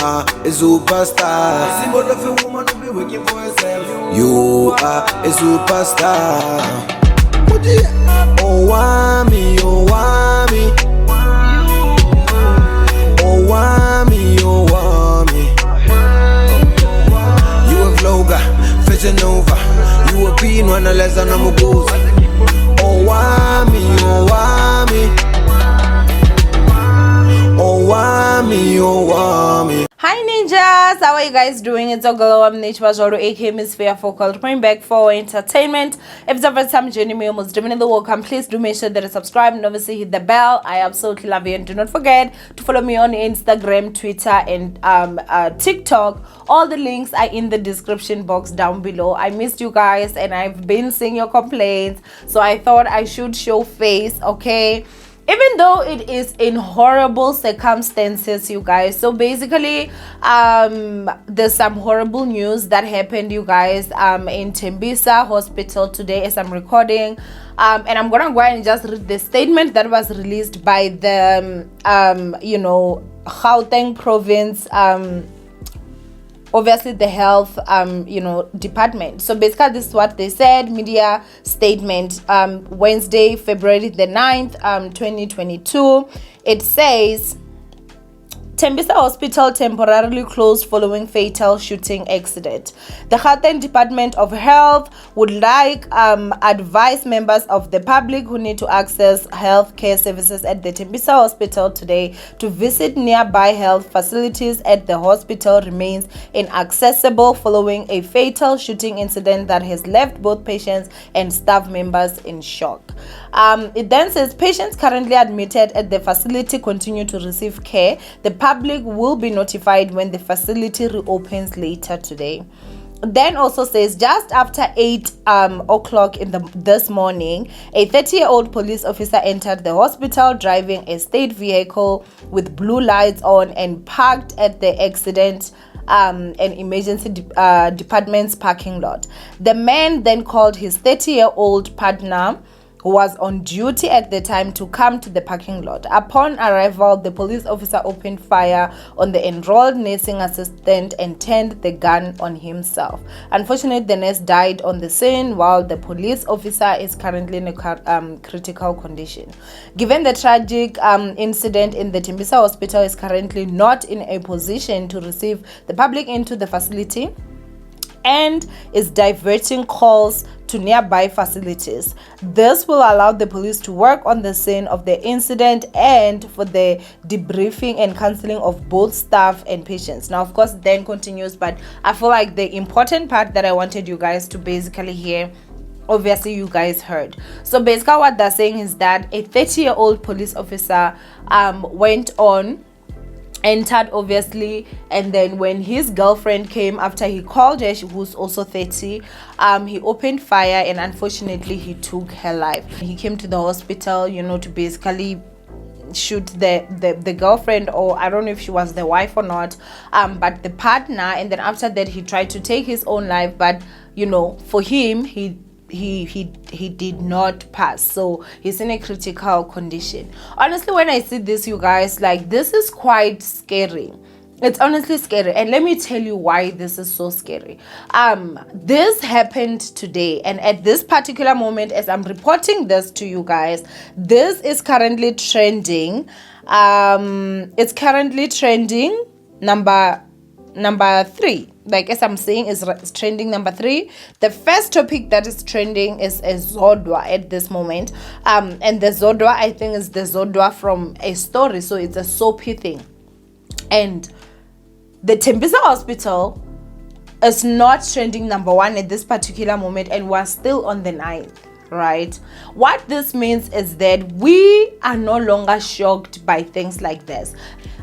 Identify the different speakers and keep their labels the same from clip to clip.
Speaker 1: are a superstar. Symbol of a woman who be working for herself. You are a superstar. Owamie, Owamie, Owamie, Owamie. You a vlogger, fashion nova. You a being one less than I'm a ghost. Owamie, Owamie, Owamie, Owamie.
Speaker 2: Hi ninjas, how are you guys doing? It's Owamie aka Miss Fair Focal, coming back for entertainment. If it's the first time joining me, almost dreaming in the welcome, please do make sure that you subscribe and obviously hit the bell. I absolutely love you, and do not forget to follow me on Instagram, Twitter, and TikTok. All the links are in the description box down below. I missed you guys and I've been seeing your complaints, so I thought I should show face, okay? Even though it is in horrible circumstances, you guys. So basically there's some horrible news that happened, you guys, in Thembisa hospital today as I'm recording, and I'm gonna go ahead and just read the statement that was released by the Gauteng province, obviously the health department. So basically this is what they said. Media statement, Wednesday, February the 9th, 2022. It says, Thembisa Hospital temporarily closed following fatal shooting accident. The Gauteng Department of Health would like advise members of the public who need to access health care services at the Thembisa Hospital today to visit nearby health facilities at the hospital remains inaccessible following a fatal shooting incident that has left both patients and staff members in shock. It then says patients currently admitted at the facility continue to receive care. The public will be notified when the facility reopens later today. Then also says just after 8 o'clock this morning, a 30-year-old police officer entered the hospital driving a state vehicle with blue lights on and parked at the accident and emergency department's parking lot. The man then called his 30-year-old partner, who was on duty at the time, to come to the parking lot. Upon arrival, the police officer opened fire on the enrolled nursing assistant and turned the gun on himself. Unfortunately, the nurse died on the scene while the police officer is currently in a critical condition. Given the tragic incident in the Thembisa hospital is currently not in a position to receive the public into the facility and is diverting calls to nearby facilities. This will allow the police to work on the scene of the incident and for the debriefing and counseling of both staff and patients. Now, of course, then continues, but I feel like the important part that I wanted you guys to basically hear, obviously you guys heard. So basically what they're saying is that a 30-year-old police officer entered obviously, and then when his girlfriend came after he called her, who's also 30, he opened fire and unfortunately he took her life. He came to the hospital, to basically shoot the girlfriend, or I don't know if she was the wife or not, but the partner, and then after that he tried to take his own life, but for him he did not pass, so he's in a critical condition. Honestly, when I see this, you guys, like, this is quite scary. It's honestly scary, and let me tell you why this is so scary. This happened today, and at this particular moment, as I'm reporting this to you guys, this is currently trending. It's currently trending number 3. Like, as I'm saying, is trending number 3. The first topic that is trending is a Zodwa at this moment, and the Zodwa, I think, is the Zodwa from a story, so it's a soapy thing. And the Thembisa hospital is not trending number 1 at this particular moment, and we're still on the 9th, right? What this means is that we are no longer shocked by things like this.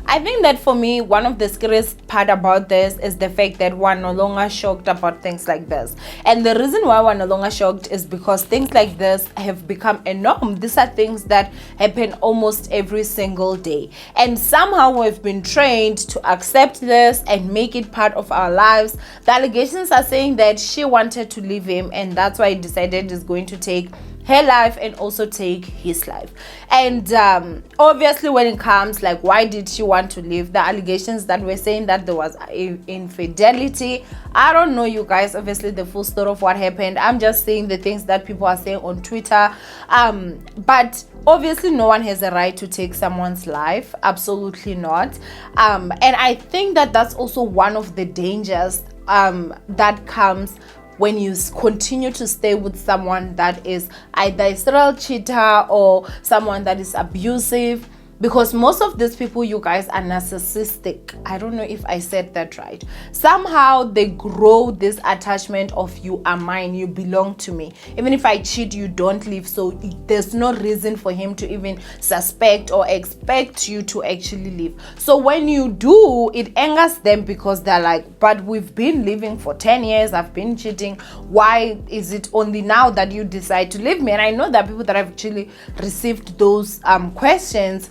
Speaker 2: I think that for me, one of the scariest part about this is the fact that we're no longer shocked about things like this. And the reason why we're no longer shocked is because things like this have become a norm. These are things that happen almost every single day. And somehow we've been trained to accept this and make it part of our lives. The allegations are saying that she wanted to leave him, and that's why he decided he's going to take her life and also take his life. And obviously when it comes like why did she want to leave, the allegations that were saying that there was infidelity, I don't know, you guys, obviously the full story of what happened. I'm just saying the things that people are saying on Twitter, but obviously no one has a right to take someone's life, absolutely not. And I think that that's also one of the dangers that comes when you continue to stay with someone that is either a serial cheater or someone that is abusive, because most of these people, you guys, are narcissistic. I don't know if I said that right. Somehow they grow this attachment of you are mine, you belong to me. Even if I cheat, you don't leave. So there's no reason for him to even suspect or expect you to actually leave. So when you do, it angers them because they're like, but we've been living for 10 years, I've been cheating. Why is it only now that you decide to leave me? And I know that people that have actually received those questions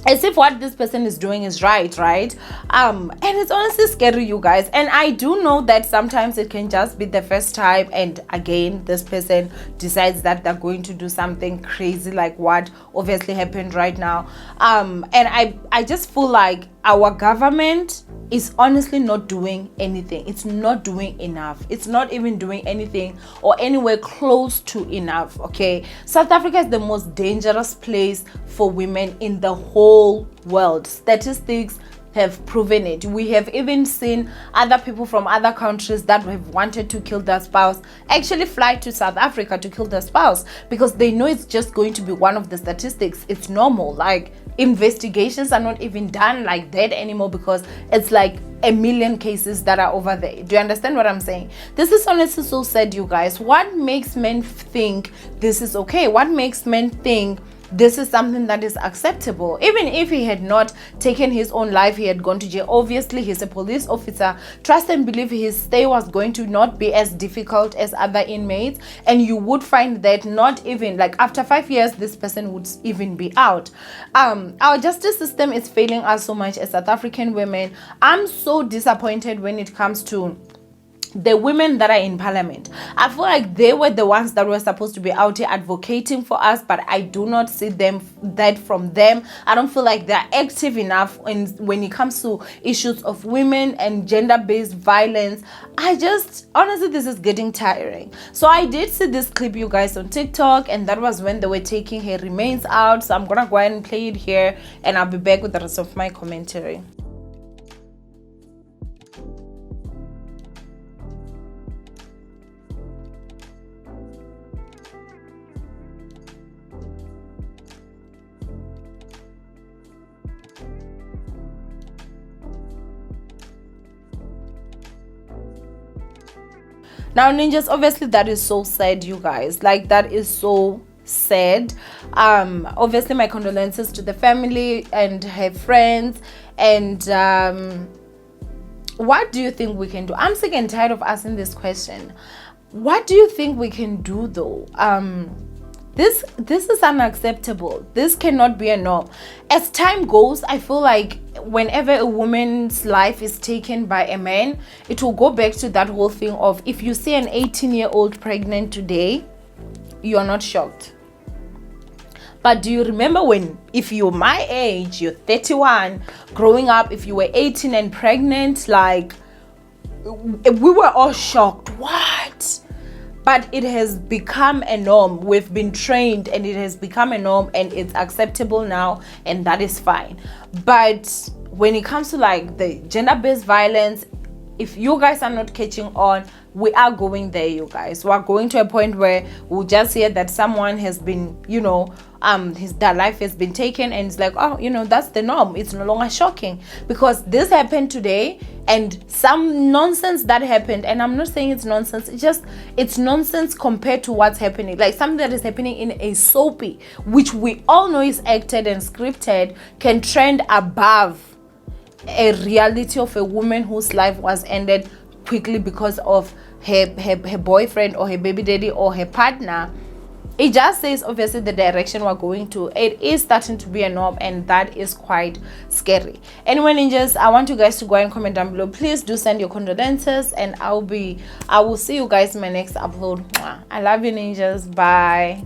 Speaker 2: as if what this person is doing is right. And it's honestly scary, you guys. And I do know that sometimes it can just be the first time, and again this person decides that they're going to do something crazy like what obviously happened right now. And I just feel like our government is honestly not doing anything. It's not doing enough. It's not even doing anything or anywhere close to enough. Okay, South Africa is the most dangerous place for women in the whole world. Statistics have proven it. We have even seen other people from other countries that have wanted to kill their spouse actually fly to South Africa to kill their spouse because they know it's just going to be one of the statistics. It's normal. Like, investigations are not even done like that anymore because it's like a million cases that are over there. Do you understand what I'm saying? This is honestly so sad, you guys. What makes men think this is okay? What makes men think this is something that is acceptable? Even if he had not taken his own life, he had gone to jail. Obviously, he's a police officer. Trust and believe his stay was going to not be as difficult as other inmates. And you would find that not even like after 5 years, this person would even be out. Our justice system is failing us so much as South African women. I'm so disappointed when it comes to the women that are in parliament. I feel like they were the ones that were supposed to be out here advocating for us, but I do not see that from them. I don't feel like they're active enough when it comes to issues of women and gender-based violence. Honestly, this is getting tiring. So I did see this clip, you guys, on TikTok, and that was when they were taking her remains out. So I'm gonna go ahead and play it here, and I'll be back with the rest of my commentary. Now, ninjas, obviously that is so sad, you guys. Like, that is so sad. Obviously my condolences to the family and her friends. And what do you think we can do? I'm sick and tired of asking this question. What do you think we can do though? This is unacceptable. This cannot be a norm. As time goes, I feel like whenever a woman's life is taken by a man, it will go back to that whole thing of, if you see an 18-year-old pregnant today, you are not shocked. But do you remember when, if you're my age, you're 31, growing up, if you were 18 and pregnant, like, we were all shocked. What? But it has become a norm. We've been trained and it has become a norm and it's acceptable now, and that is fine. But when it comes to like the gender-based violence, if you guys are not catching on, we are going there, you guys. We are going to a point where we'll just hear that someone has been, their life has been taken, and it's like, oh, that's the norm. It's no longer shocking because this happened today, and some nonsense that happened. And I'm not saying it's nonsense. It's nonsense compared to what's happening. Like something that is happening in a soapy, which we all know is acted and scripted, can trend above a reality of a woman whose life was ended quickly because of her boyfriend or her baby daddy or her partner. it just says obviously the direction we're going to, it is starting to be a norm, and that is quite scary. Anyway, ninjas, I want you guys to go and comment down below. Please do send your condolences, and I will see you guys in my next upload. I love you, ninjas. Bye.